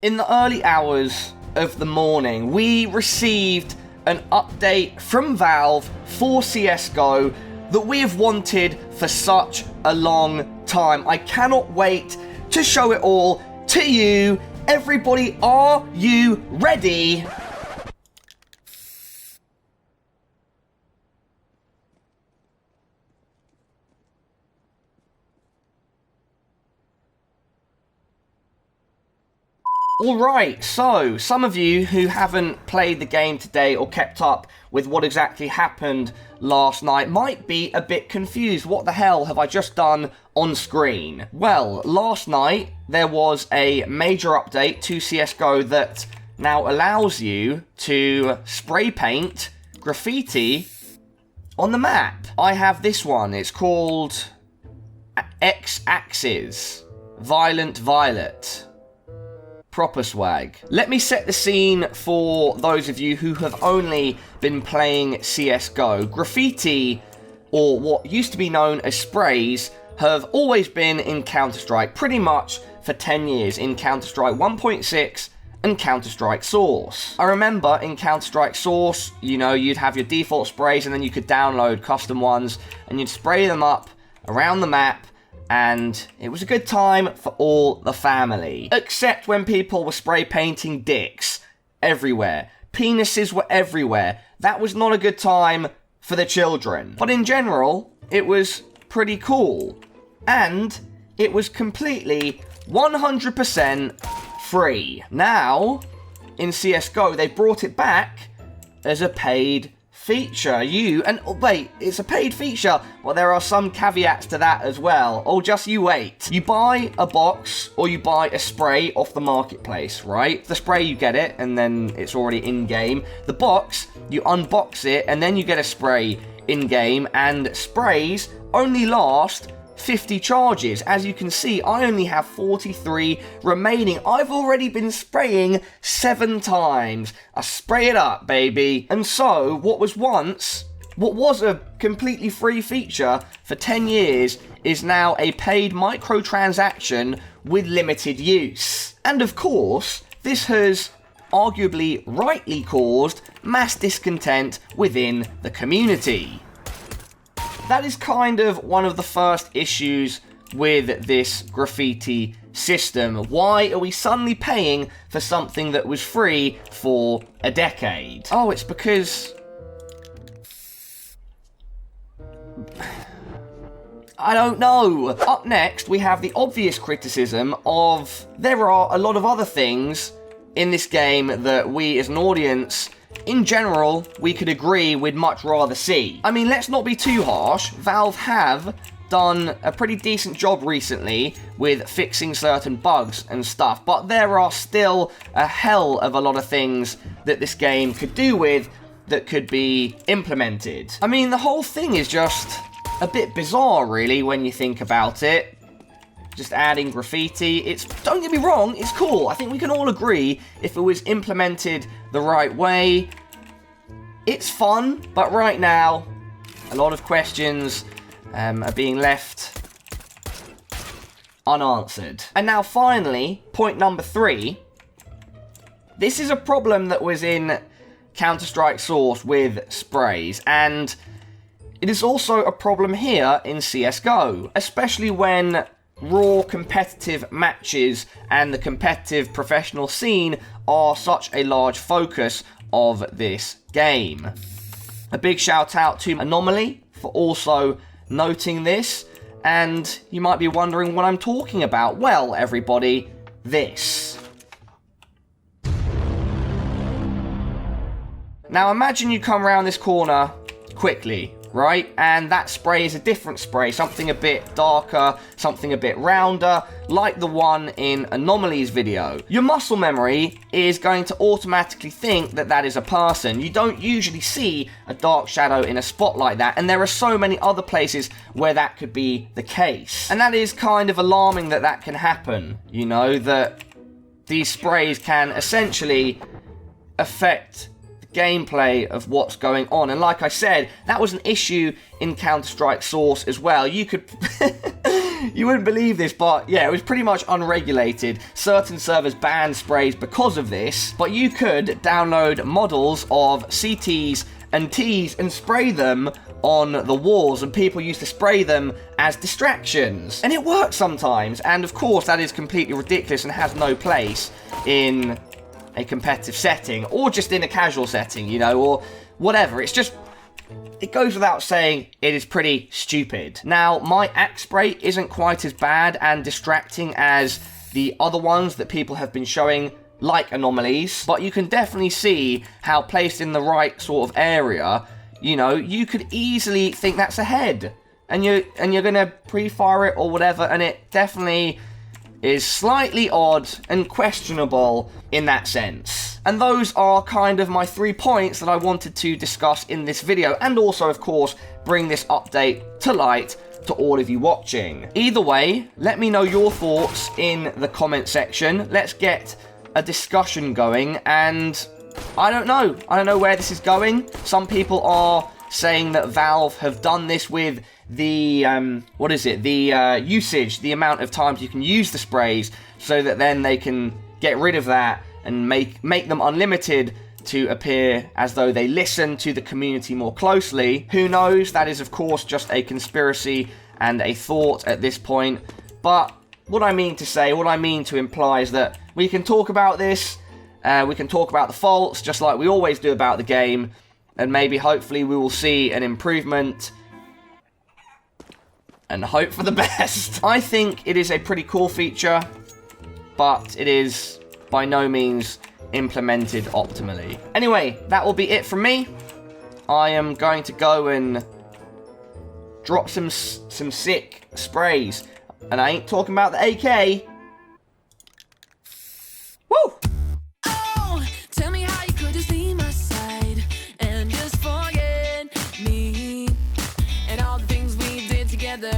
In the early hours of the morning, we received an update from Valve for CSGO that we have wanted for such a long time. I cannot wait to show it all to you. Everybody, are you ready? Alright, so some of you who haven't played the game today or kept up with what exactly happened last night might be a bit confused. What the hell have I just done on screen? Well, last night there was a major update to CSGO that now allows you to spray paint graffiti on the map. I have this one. It's called X-Axis Violent Violet. Proper swag. Let me set the scene for those of you who have only been playing CSGO. Graffiti, or what used to be known as sprays, have always been in Counter-Strike pretty much for 10 years in Counter-Strike 1.6 and Counter-Strike Source. I remember in Counter-Strike Source, you know, you'd have your default sprays and then you could download custom ones and you'd spray them up around the map, and it was a good time for all the family. Except when people were spray painting dicks everywhere. Penises were everywhere. That was not a good time for the children. But in general, it was pretty cool. And it was completely 100% free. Now, in CSGO, they brought it back as a paid feature. Wait, it's a paid feature. Well, there are some caveats to that as well. Oh, just you wait. You buy a box or you buy a spray off the marketplace, right? The spray, you get it, and then it's already in-game. The box, you unbox it, and then you get a spray in-game, and sprays only last 50 charges. As you can see, I only have 43 remaining. I've already been spraying 7 times. I spray it up, baby. And so, what was a completely free feature for 10 years is now a paid microtransaction with limited use. And of course, this has arguably rightly caused mass discontent within the community. That is kind of one of the first issues with this graffiti system. Why are we suddenly paying for something that was free for a decade? Oh, it's because I don't know. Up next, we have the obvious criticism of there are a lot of other things in this game that we as an audience, in general, we could agree we'd much rather see. I mean, let's not be too harsh. Valve have done a pretty decent job recently with fixing certain bugs and stuff, but there are still a hell of a lot of things that this game could do with that could be implemented. I mean, the whole thing is just a bit bizarre, really, when you think about it. Just adding graffiti, don't get me wrong, it's cool. I think we can all agree if it was implemented the right way, it's fun, but right now, a lot of questions are being left unanswered. And now finally, point number 3, this is a problem that was in Counter-Strike Source with sprays, and it is also a problem here in CSGO, especially when raw competitive matches and the competitive professional scene are such a large focus of this game. A big shout out to Anomaly for also noting this, and you might be wondering what I'm talking about. Well, everybody, this. Now imagine you come around this corner quickly, right? And that spray is a different spray, something a bit darker, something a bit rounder, like the one in Anomaly's video. Your muscle memory is going to automatically think that that is a person. You don't usually see a dark shadow in a spot like that, and there are so many other places where that could be the case. And that is kind of alarming that that can happen, you know, that these sprays can essentially affect gameplay of what's going on. And like I said, that was an issue in Counter-Strike Source as well. You could You wouldn't believe this, but yeah, it was pretty much unregulated. Certain servers banned sprays because of this, but you could download models of CTs and Ts and spray them on the walls, and people used to spray them as distractions. And it works sometimes, and of course that is completely ridiculous and has no place in a competitive setting, or just in a casual setting, you know, or whatever. It's just, it goes without saying, it is pretty stupid. Now, my axe spray isn't quite as bad and distracting as the other ones that people have been showing, like anomalies, but you can definitely see how, placed in the right sort of area, you know, you could easily think that's a head, and you're gonna pre-fire it or whatever, and it definitely is slightly odd and questionable in that sense. And those are kind of my 3 points that I wanted to discuss in this video, and also, of course, bring this update to light to all of you watching. Either way, let me know your thoughts in the comment section. Let's get a discussion going, and I don't know where this is going. Some people are saying that Valve have done this with the usage, the amount of times you can use the sprays, so that then they can get rid of that and make them unlimited to appear as though they listen to the community more closely. Who knows? That is, of course, just a conspiracy and a thought at this point. But what I mean to say, what I mean to imply is that we can talk about this, we can talk about the faults, just like we always do about the game, and maybe, hopefully, we will see an improvement, and hope for the best. I think it is a pretty cool feature, but it is by no means implemented optimally. Anyway, that will be it from me. I am going to go and drop some sick sprays, and I ain't talking about the AK. Woo! Oh, tell me how you could just leave my side and just forget me and all the things we did together.